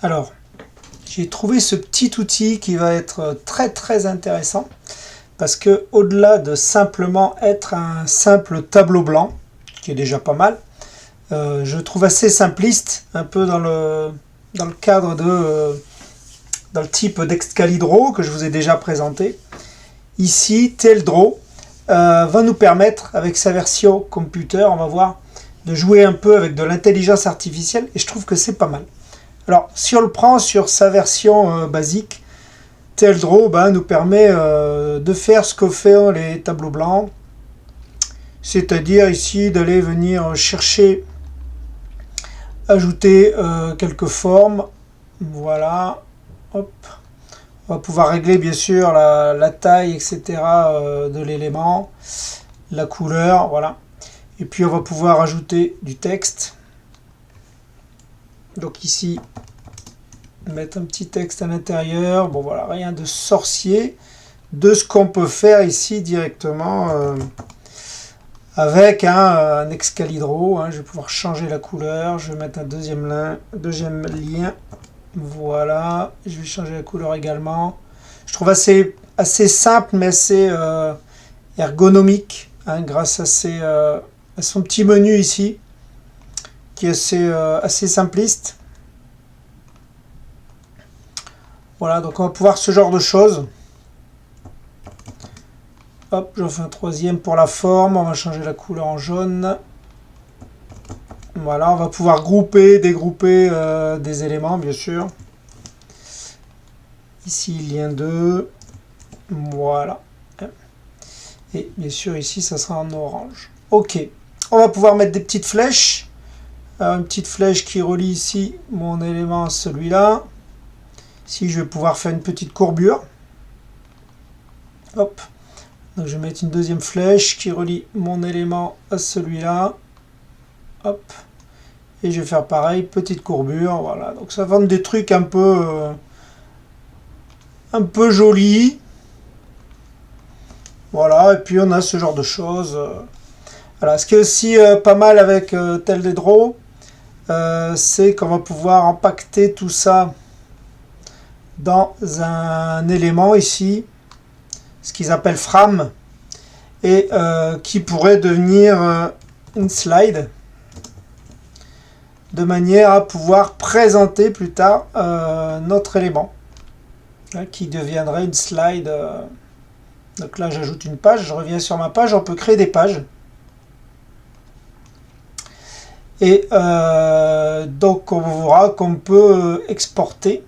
Alors, j'ai trouvé ce petit outil qui va être très intéressant parce que au-delà de simplement être un simple tableau blanc, qui est déjà pas mal, je trouve assez simpliste, un peu dans le cadre de dans le type d'Excalibro que je vous ai déjà présenté. Ici, TLDraw va nous permettre, avec sa version computer, on va voir, de jouer un peu avec de l'intelligence artificielle, et je trouve que c'est pas mal. Alors, si on le prend sur sa version basique, TLDraw nous permet de faire ce que font les tableaux blancs, c'est-à-dire ici d'aller venir chercher, ajouter quelques formes, voilà, hop. On va pouvoir régler bien sûr la taille, etc. De l'élément, la couleur, voilà. Et puis on va pouvoir ajouter du texte. Donc ici, mettre un petit texte à l'intérieur. Bon voilà, rien de sorcier. De ce qu'on peut faire ici directement avec un Excalibro. Je vais pouvoir changer la couleur. Je vais mettre un deuxième lien. Voilà, je vais changer la couleur également. Je trouve assez simple, mais assez ergonomique, grâce à son petit menu ici, qui est assez simpliste. Voilà, donc on va pouvoir ce genre de choses. Hop, j'en fais un troisième pour la forme. On va changer la couleur en jaune. Voilà, on va pouvoir grouper, dégrouper des éléments, bien sûr. Ici, lien 2. Voilà. Et bien sûr, ici, ça sera en orange. Ok. On va pouvoir mettre des petites flèches. Alors, une petite flèche qui relie ici mon élément à celui-là. Ici, je vais pouvoir faire une petite courbure. Hop. Donc, je vais mettre une deuxième flèche qui relie mon élément à celui-là. Hop. Et je vais faire pareil, petite courbure. Voilà. Donc, ça va des trucs un peu jolis. Voilà. Et puis, on a ce genre de choses. Voilà. Ce qui est aussi pas mal avec TLDraw, c'est qu'on va pouvoir impacter tout ça dans un élément ici, ce qu'ils appellent frame, et qui pourrait devenir une slide, de manière à pouvoir présenter plus tard notre élément, qui deviendrait une slide. Donc là, j'ajoute une page, je reviens sur ma page, on peut créer des pages. Et donc, on verra qu'on peut exporter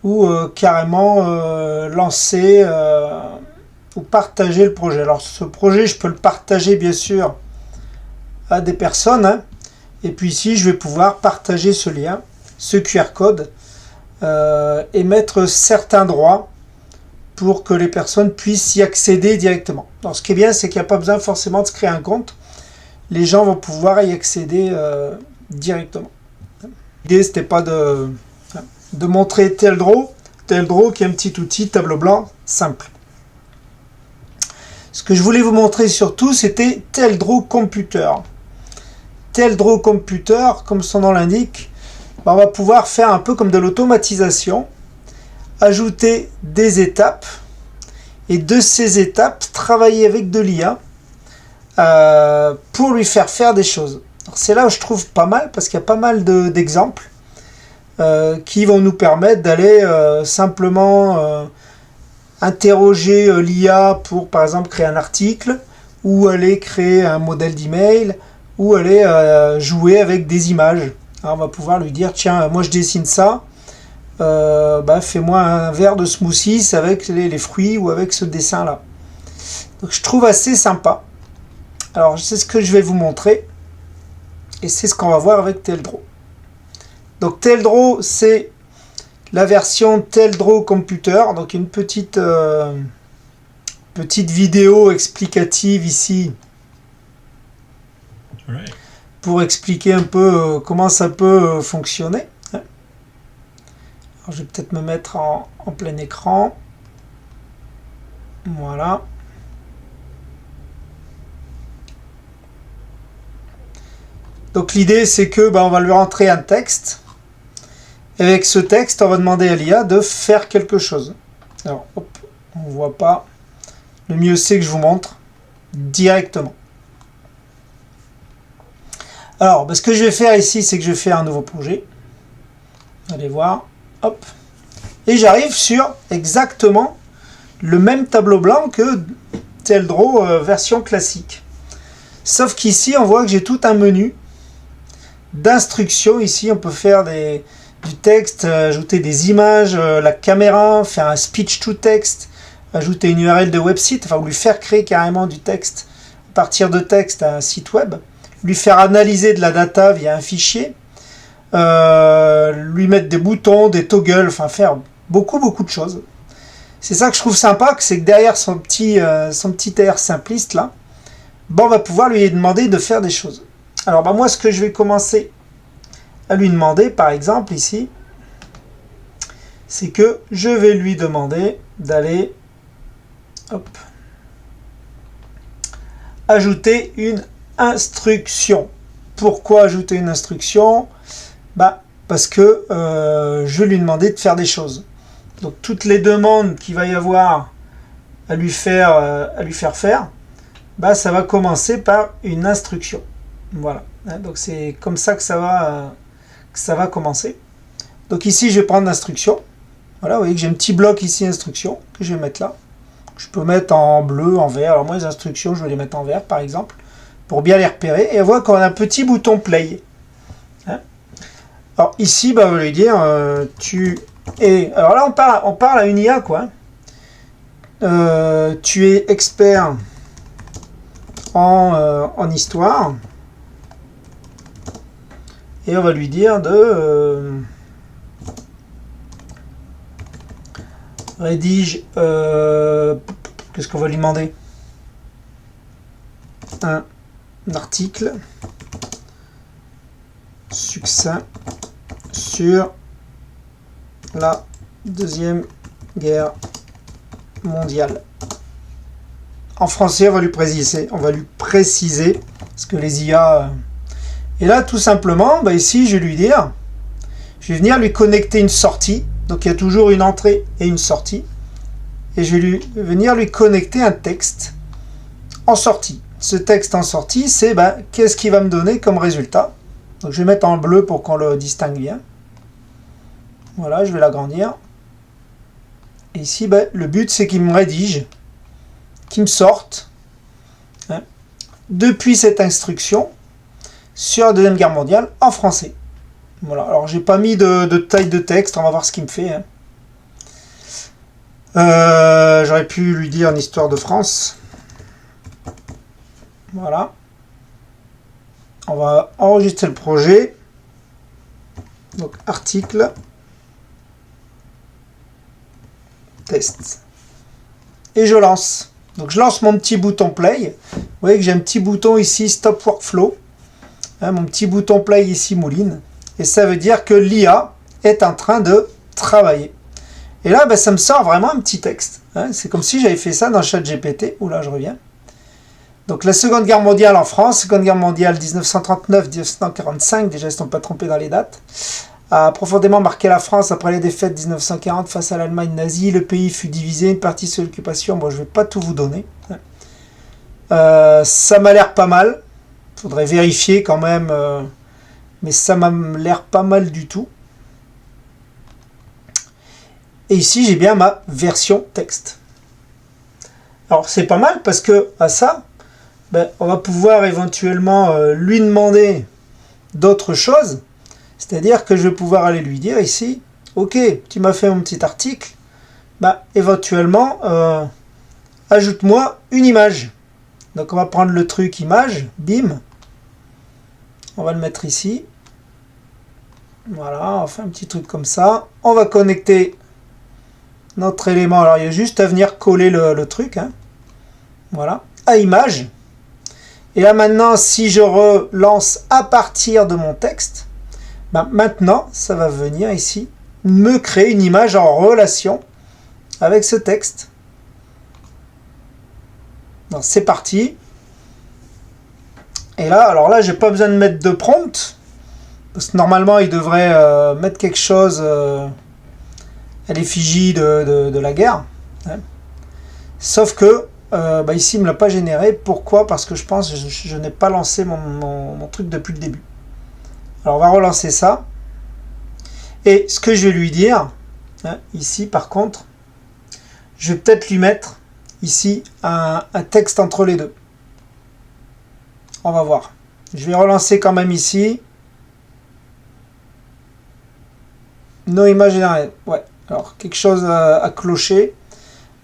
ou carrément lancer ou partager le projet. Alors, ce projet, je peux le partager, bien sûr, à des personnes. Et puis ici, je vais pouvoir partager ce lien, ce QR code, et mettre certains droits pour que les personnes puissent y accéder directement. Alors, ce qui est bien, c'est qu'il n'y a pas besoin forcément de se créer un compte. Les gens vont pouvoir y accéder directement. L'idée, c'était pas de montrer TLDraw qui est un petit outil tableau blanc simple. Ce que je voulais vous montrer surtout, c'était TLDraw Computer. TLDraw Computer, comme son nom l'indique, on va pouvoir faire un peu comme de l'automatisation, ajouter des étapes, et de ces étapes, travailler avec de l'IA pour lui faire des choses. C'est là où je trouve pas mal, parce qu'il y a pas mal d'exemples qui vont nous permettre d'aller simplement interroger l'IA pour, par exemple, créer un article, ou aller créer un modèle d'email, ou aller jouer avec des images. Alors, on va pouvoir lui dire, tiens, moi je dessine ça, fais-moi un verre de smoothies avec les fruits ou avec ce dessin-là. Donc je trouve assez sympa. Alors c'est ce que je vais vous montrer, et c'est ce qu'on va voir avec TLDraw. Donc TLDraw, c'est la version TLDraw Computer, donc une petite vidéo explicative ici, pour expliquer un peu comment ça peut fonctionner. Alors, je vais peut-être me mettre en plein écran. Voilà. Donc l'idée, c'est que on va lui rentrer un texte. Et avec ce texte, on va demander à l'IA de faire quelque chose. Alors, hop, on ne voit pas. Le mieux, c'est que je vous montre directement. Alors, ce que je vais faire ici, c'est que je vais faire un nouveau projet. Allez voir. Hop. Et j'arrive sur exactement le même tableau blanc que TLDraw version classique. Sauf qu'ici, on voit que j'ai tout un menu d'instructions. Ici, on peut faire du texte, ajouter des images, la caméra, faire un speech to text, ajouter une URL de website, enfin, lui faire créer carrément du texte à partir de texte à un site web, lui faire analyser de la data via un fichier, lui mettre des boutons, des toggles, enfin faire beaucoup de choses. C'est ça que je trouve sympa, c'est que derrière son petit air simpliste là, on va pouvoir lui demander de faire des choses. Alors moi, ce que je vais commencer à lui demander, par exemple ici, c'est que je vais lui demander d'aller ajouter une instruction. Pourquoi ajouter une instruction? Parce que je vais lui demander de faire des choses. Donc toutes les demandes qu'il va y avoir à lui faire faire, ça va commencer par une instruction. Voilà. Donc c'est comme ça que ça va commencer. Donc ici je vais prendre l'instruction. Voilà, vous voyez que j'ai un petit bloc ici instruction que je vais mettre là. Je peux mettre en bleu, en vert. Alors moi les instructions je vais les mettre en vert par exemple pour bien les repérer. Et on voit qu'on a un petit bouton play. Alors ici on va lui dire tu es. Alors là on parle à une IA quoi. Tu es expert en histoire. Et on va lui dire de rédige. Qu'est-ce qu'on va lui demander? Un article succinct sur la Deuxième Guerre mondiale. En français, on va lui préciser ce que les IA. Et là, tout simplement, ici, je vais lui dire, je vais venir lui connecter une sortie. Donc, il y a toujours une entrée et une sortie. Et je vais venir lui connecter un texte en sortie. Ce texte en sortie, c'est qu'est-ce qu'il va me donner comme résultat. Donc, je vais mettre en bleu pour qu'on le distingue bien. Voilà, je vais l'agrandir. Et ici, le but, c'est qu'il me rédige, qu'il me sorte, depuis cette instruction, sur la Deuxième Guerre mondiale en français. Voilà, alors j'ai pas mis de taille de texte, on va voir ce qu'il me fait. J'aurais pu lui dire une histoire de France. Voilà. On va enregistrer le projet. Donc article. Test. Et je lance. Donc je lance mon petit bouton play. Vous voyez que j'ai un petit bouton ici stop workflow. Mon petit bouton play ici mouline. Et ça veut dire que l'IA est en train de travailler. Et là, ça me sort vraiment un petit texte. C'est comme si j'avais fait ça dans ChatGPT. Oula, je reviens. Donc la Seconde Guerre mondiale en France, Seconde Guerre mondiale 1939-1945, déjà ils ne se sont pas trompés dans les dates, a profondément marqué la France après les défaites 1940 face à l'Allemagne nazie. Le pays fut divisé, une partie sous l'occupation. Bon, je ne vais pas tout vous donner. Ça m'a l'air pas mal. Il faudrait vérifier quand même. Mais ça m'a l'air pas mal du tout. Et ici, j'ai bien ma version texte. Alors, c'est pas mal parce que à ça, on va pouvoir éventuellement lui demander d'autres choses. C'est-à-dire que je vais pouvoir aller lui dire ici, ok, tu m'as fait mon petit article, éventuellement, ajoute-moi une image. Donc, on va prendre le truc image, bim. On va le mettre ici. Voilà, on fait un petit truc comme ça. On va connecter notre élément. Alors, il y a juste à venir coller le truc. Voilà, à image. Et là, maintenant, si je relance à partir de mon texte, maintenant, ça va venir ici, me créer une image en relation avec ce texte. Donc, c'est parti. Et là, alors là, j'ai pas besoin de mettre de prompt. Parce que normalement, il devrait mettre quelque chose à l'effigie de la guerre. Hein. Sauf que ici, il ne me l'a pas généré. Pourquoi? Parce que je pense que je n'ai pas lancé mon truc depuis le début. Alors, on va relancer ça. Et ce que je vais lui dire, hein, ici, par contre, je vais peut-être lui mettre ici un texte entre les deux. On va voir. Je vais relancer quand même ici. No image générée. Ouais. Alors, quelque chose à clocher.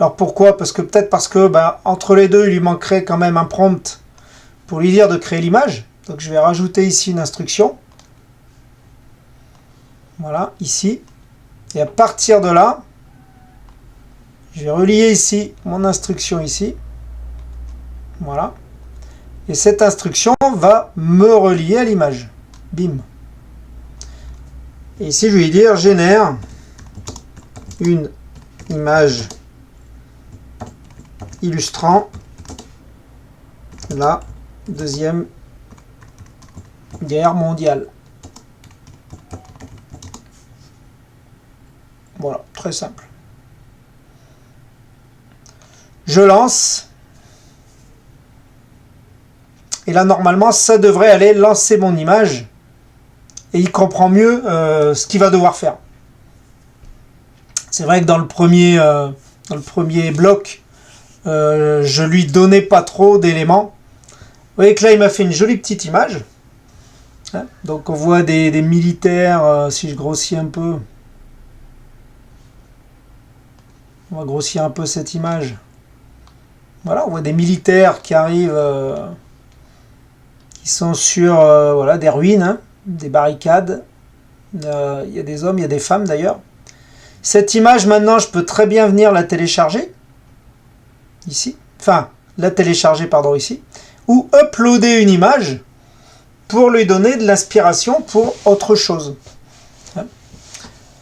Alors, pourquoi? Parce que peut-être parce que entre les deux, il lui manquerait quand même un prompt pour lui dire de créer l'image. Donc, je vais rajouter ici une instruction. Voilà, ici. Et à partir de là, je vais relier ici mon instruction ici. Voilà. Et cette instruction va me relier à l'image. Bim. Et ici, je vais lui dire génère une image illustrant la Deuxième Guerre mondiale. Voilà, très simple. Je lance. Et là, normalement, ça devrait aller lancer mon image. Et il comprend mieux ce qu'il va devoir faire. C'est vrai que dans le premier bloc, je lui donnais pas trop d'éléments. Vous voyez que là, il m'a fait une jolie petite image. Hein, donc on voit des militaires, si je grossis un peu. On va grossir un peu cette image. Voilà, on voit des militaires qui arrivent, qui sont sur voilà, des ruines, hein, des barricades. Il y a des hommes, il y a des femmes d'ailleurs. Cette image, maintenant, je peux très bien venir la télécharger. Ici. Enfin, la télécharger, pardon, ici. Ou uploader une image pour lui donner de l'inspiration pour autre chose.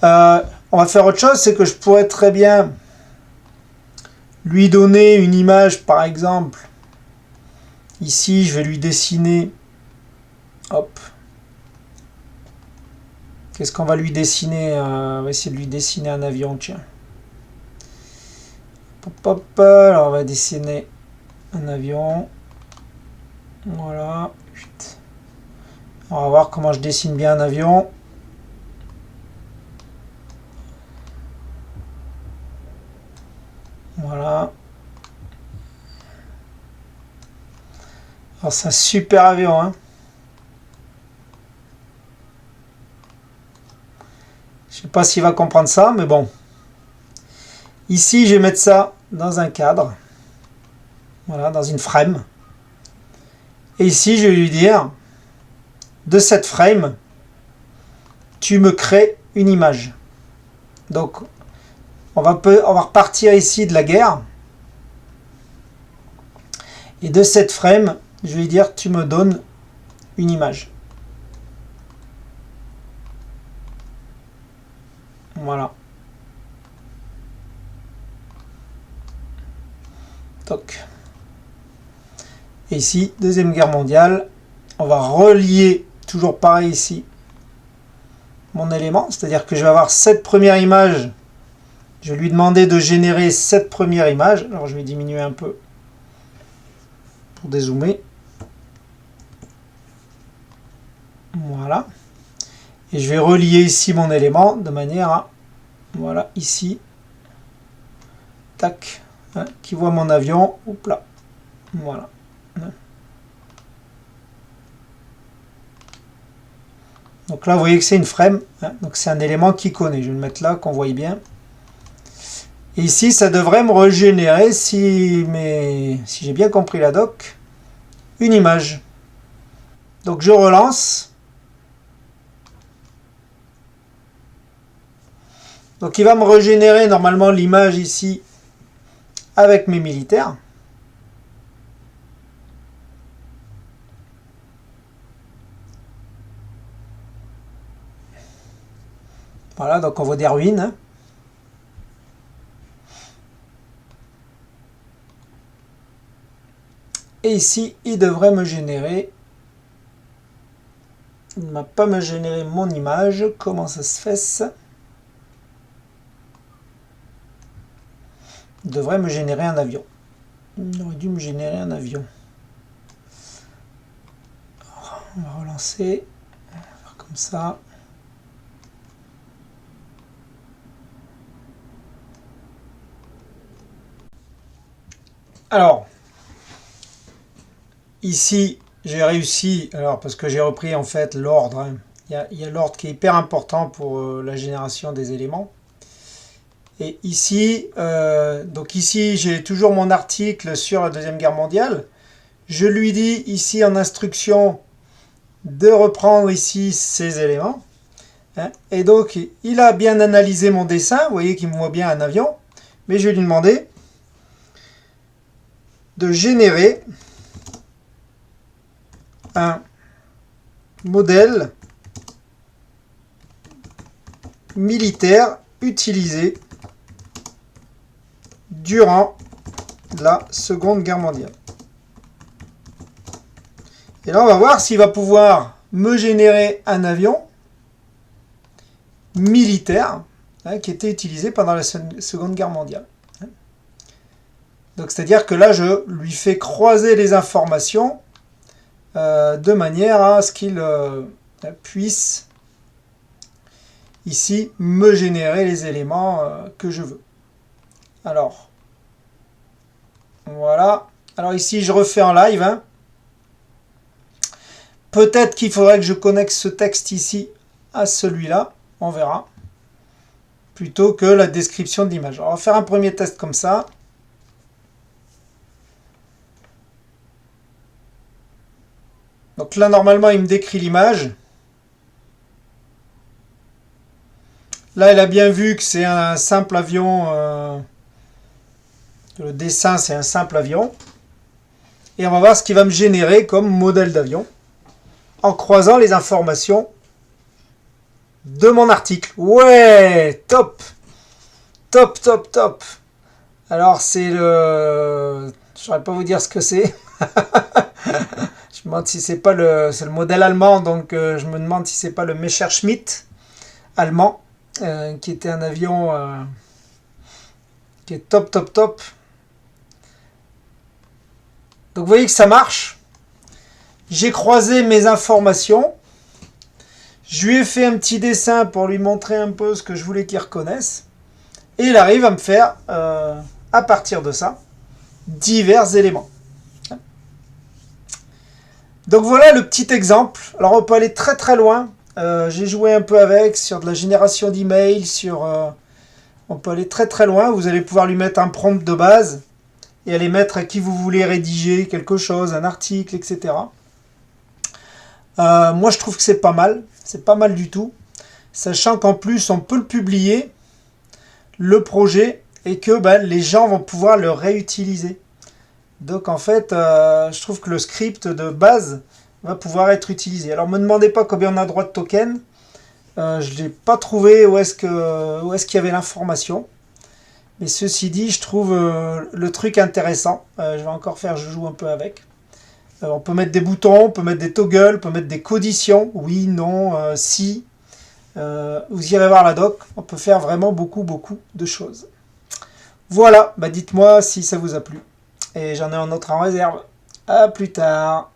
On va faire autre chose, c'est que je pourrais très bien lui donner une image, par exemple. Ici, je vais lui dessiner. Hop. Qu'est-ce qu'on va lui dessiner? On va essayer de lui dessiner un avion, tiens. Hop, hop. Alors, on va dessiner un avion. Voilà. On va voir comment je dessine bien un avion. Voilà. Alors, c'est un super avion, hein. Je sais pas s'il va comprendre ça, mais bon. Ici, je vais mettre ça dans un cadre. Voilà, dans une frame. Et ici, je vais lui dire, de cette frame, tu me crées une image. Donc, on va repartir ici de la guerre. Et de cette frame, je vais lui dire, tu me donnes une image. Voilà. Toc. Et ici, Deuxième Guerre mondiale. On va relier, toujours pareil ici, mon élément. C'est-à-dire que je vais avoir cette première image. Je vais lui demander de générer cette première image. Alors, je vais diminuer un peu pour dézoomer. Voilà. Et je vais relier ici mon élément de manière à, voilà, ici, tac, hein, qui voit mon avion, hop là, voilà. Donc là, vous voyez que c'est une frame, hein, donc c'est un élément qui connaît. Je vais le mettre là, qu'on voit bien. Et ici, ça devrait me régénérer, si j'ai bien compris la doc, une image. Donc je relance. Donc il va me régénérer normalement l'image ici avec mes militaires. Voilà, donc on voit des ruines. Hein. Et ici, il devrait me générer Il ne m'a pas me généré mon image. Comment ça se fait ça? Il devrait me générer un avion. Il aurait dû me générer un avion. Alors, on va relancer. On va faire comme ça. Alors, ici, j'ai réussi, alors parce que j'ai repris en fait l'ordre. Hein. Il y a l'ordre qui est hyper important pour la génération des éléments. Et ici, donc ici, j'ai toujours mon article sur la Deuxième Guerre mondiale. Je lui dis ici en instruction de reprendre ici ces éléments. Hein. Et donc, il a bien analysé mon dessin. Vous voyez qu'il me voit bien un avion. Mais je vais lui demander de générer un modèle militaire utilisé durant la Seconde Guerre mondiale. Et là, on va voir s'il va pouvoir me générer un avion militaire hein, qui était utilisé pendant la Seconde Guerre mondiale. Donc, c'est-à-dire que là, je lui fais croiser les informations de manière à ce qu'il puisse ici me générer les éléments que je veux. Alors, voilà. Alors ici, je refais en live. Hein. Peut-être qu'il faudrait que je connecte ce texte ici à celui-là. On verra. Plutôt que la description de l'image. On va faire un premier test comme ça. Donc là, normalement, il me décrit l'image. Là, elle a bien vu que c'est un simple avion. Le dessin, c'est un simple avion. Et on va voir ce qu'il va me générer comme modèle d'avion en croisant les informations de mon article. Ouais, top. Top, top, top. Alors, c'est le... Je ne saurais pas vous dire ce que c'est. Je me demande si c'est pas le... C'est le modèle allemand, donc je me demande si c'est pas le Messerschmitt allemand, qui était un avion qui est top, top, top. Donc vous voyez que ça marche. J'ai croisé mes informations. Je lui ai fait un petit dessin pour lui montrer un peu ce que je voulais qu'il reconnaisse. Et il arrive à me faire, à partir de ça, divers éléments. Donc voilà le petit exemple. Alors on peut aller très très loin. J'ai joué un peu avec, sur de la génération d'emails, on peut aller très très loin. Vous allez pouvoir lui mettre un prompt de base et aller mettre à qui vous voulez rédiger quelque chose, un article, etc. Moi je trouve que c'est pas mal du tout, sachant qu'en plus on peut le publier, le projet, et que les gens vont pouvoir le réutiliser. Donc en fait, je trouve que le script de base va pouvoir être utilisé. Alors me demandez pas combien on a droit de token, je n'ai pas trouvé où est-ce qu'il y avait l'information. Mais ceci dit, je trouve le truc intéressant. Je vais encore faire, je joue un peu avec. On peut mettre des boutons, on peut mettre des toggles, on peut mettre des conditions. Oui, non, si. Vous irez voir la doc. On peut faire vraiment beaucoup, beaucoup de choses. Voilà, dites-moi si ça vous a plu. Et j'en ai un autre en réserve. À plus tard.